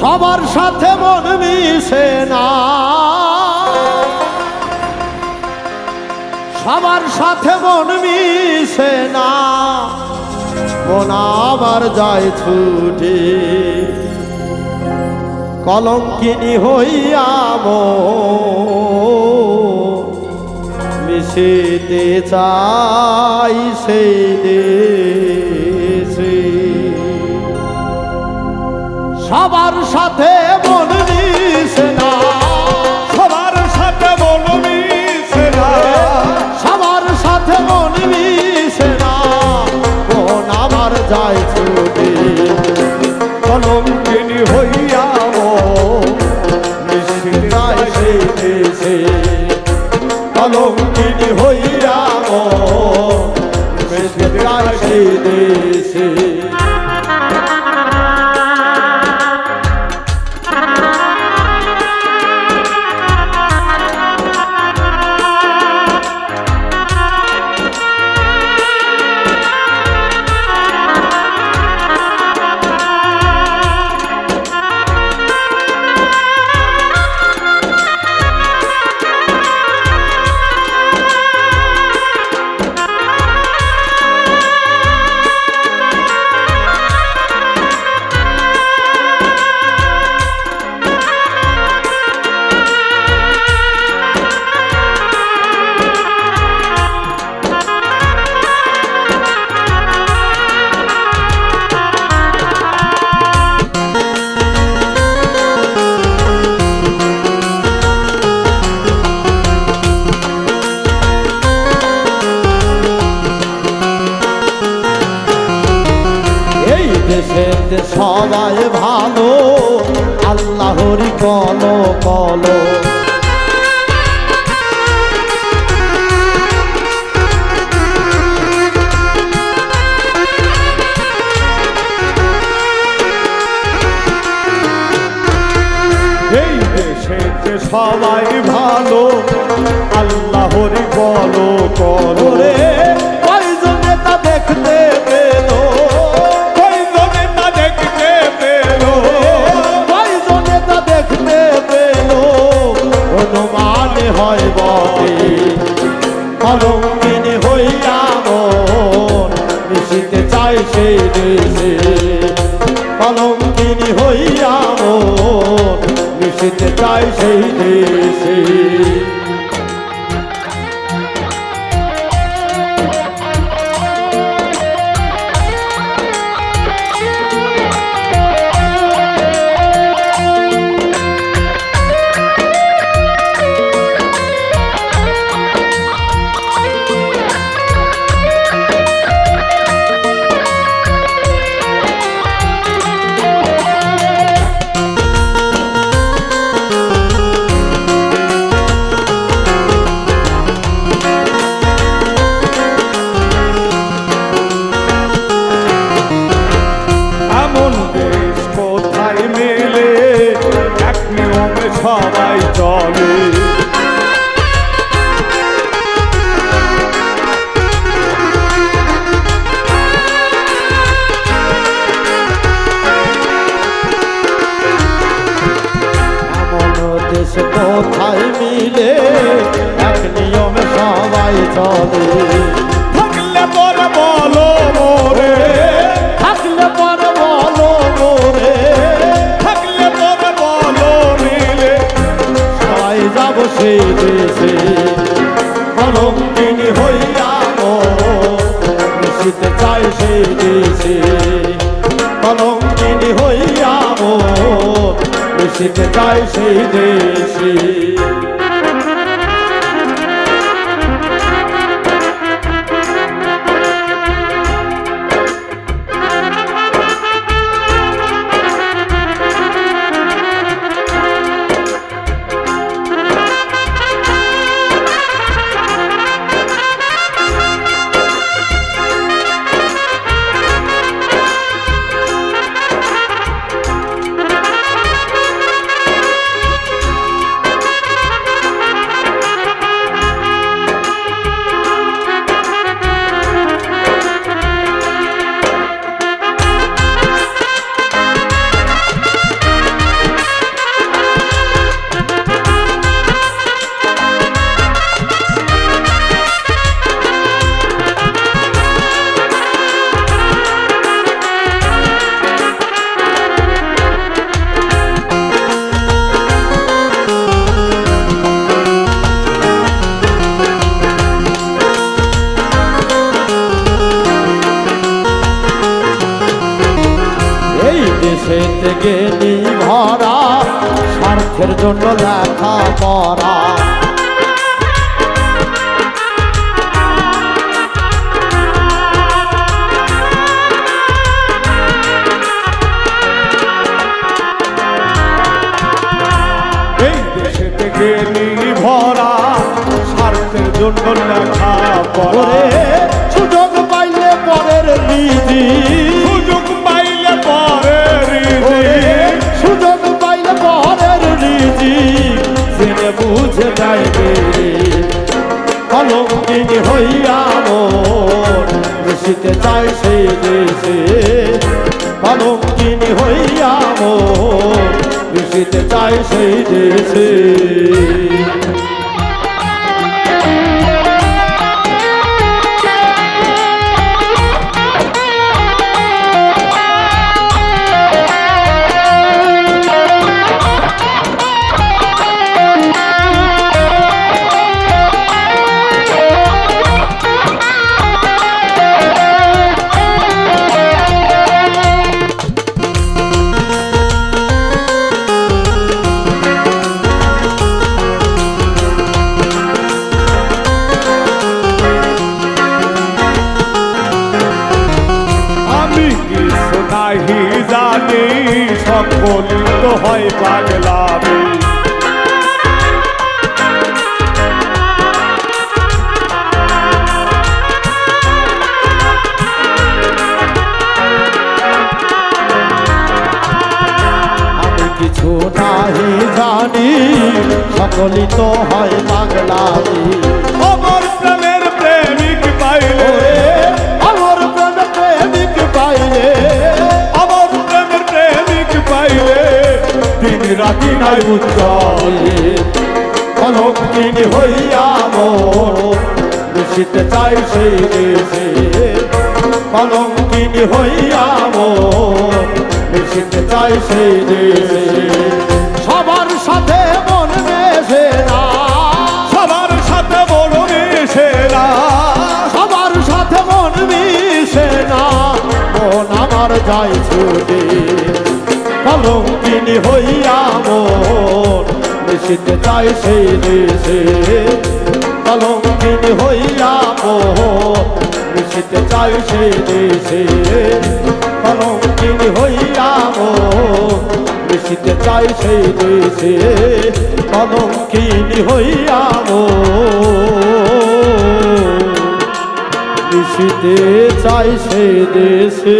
সবার সাথে মন মিশে না, সবার সাথে মন মিশে না, মন আমার যায় ছুটে কলঙ্কিনী হইয়া মিশিতে চাই সেই দেশে। সবার সাথে মন মিশে না, সবার সাথে মন মিশে না, সবার সাথে মন মিশে না, মন আমার যায় ছুটে কলঙ্কিনী হইয়া মিশিতে চাই সেই দেশে। কলঙ্কিনী হইয়া মিশিতে চাই সেই দেশে। দেশেতে সবাই ভালো, আল্লাহরি কলো কলো। এই দেশেতে সবাই ভালো, আল্লাহরি বলো করো রে। কয়জনে তা দেখতে পেল, কয়জনে তা দেখতে পেল, কয়জনে তা দেখতে পেল, অনুমানে হয় বটে কলঙ্কিনী হইয়া মিশিতে চাই সেই দেশে। কলঙ্কিনী হইয়া মিশিতে চাই সেই দেশে। সবাই চলে এমন দেশ কোথায় মিলে এক নিয়মে সবাই চলে। থাকলে পরে বলো মোরে, থাকলে পরে বলো মোরে, থাকলে পরে বলো মিলে সবাই যাব সেই দেশে। কলঙ্কিনী হইয়া মিশিতে চাই সেই দেশে। কলঙ্কিনী হইয়া মিশিতে চাই সেই দেশে। দেশে থেকে ভরা স্বার্থের জন্য লেখা পড়া এই দেশে থেকে নির্ভরা স্বার্থের জন্য লেখা পড়ে ওরে সুযোগ পাইলে পরের রীতি সুযোগ পাইলে পরে ওরে সুযোগ পাইলে পরের রীতি জেনে বুঝে যাইবে কলঙ্কিনী হইয়া মন রসিতে চাই সেই দেশে কলঙ্কিনী হইয়া মন রসিতে চাই সেই দেশে নাহি জানি সকল তো হয় পাগলামি আমি কিছু নাহি জানি সকলই তো হয় পাগলামি আমার প্রেমের প্রেমিক পাইলে ওরে আমার প্রেমের প্রেমিক পাইলে আমার প্রেমের প্রেমিক পাইলে দিন রাতি নাই উজ্জ্বলে কলঙ্কিনী হইয়া মন রসিতে চাই সেই দেশে কলঙ্কিনী হইয়া মন রসিতে চাই সেই দেশে সবার সাথে মন মেশে না সবার সাথে বড় মিশে না সবার সাথে মন মিশে না মন আমার যাই ছুটে কলঙ্কিনী হইয়া মন রসিতে চাই সেই দেশে কলঙ্কিনী হইয়া মন রসিতে চাই সেই দেশে কলঙ্কিনী হইয়া মন রসিতে চাই সেই দেশে কলঙ্কিনী হইয়া মন রসিতে চাই সেই দেশে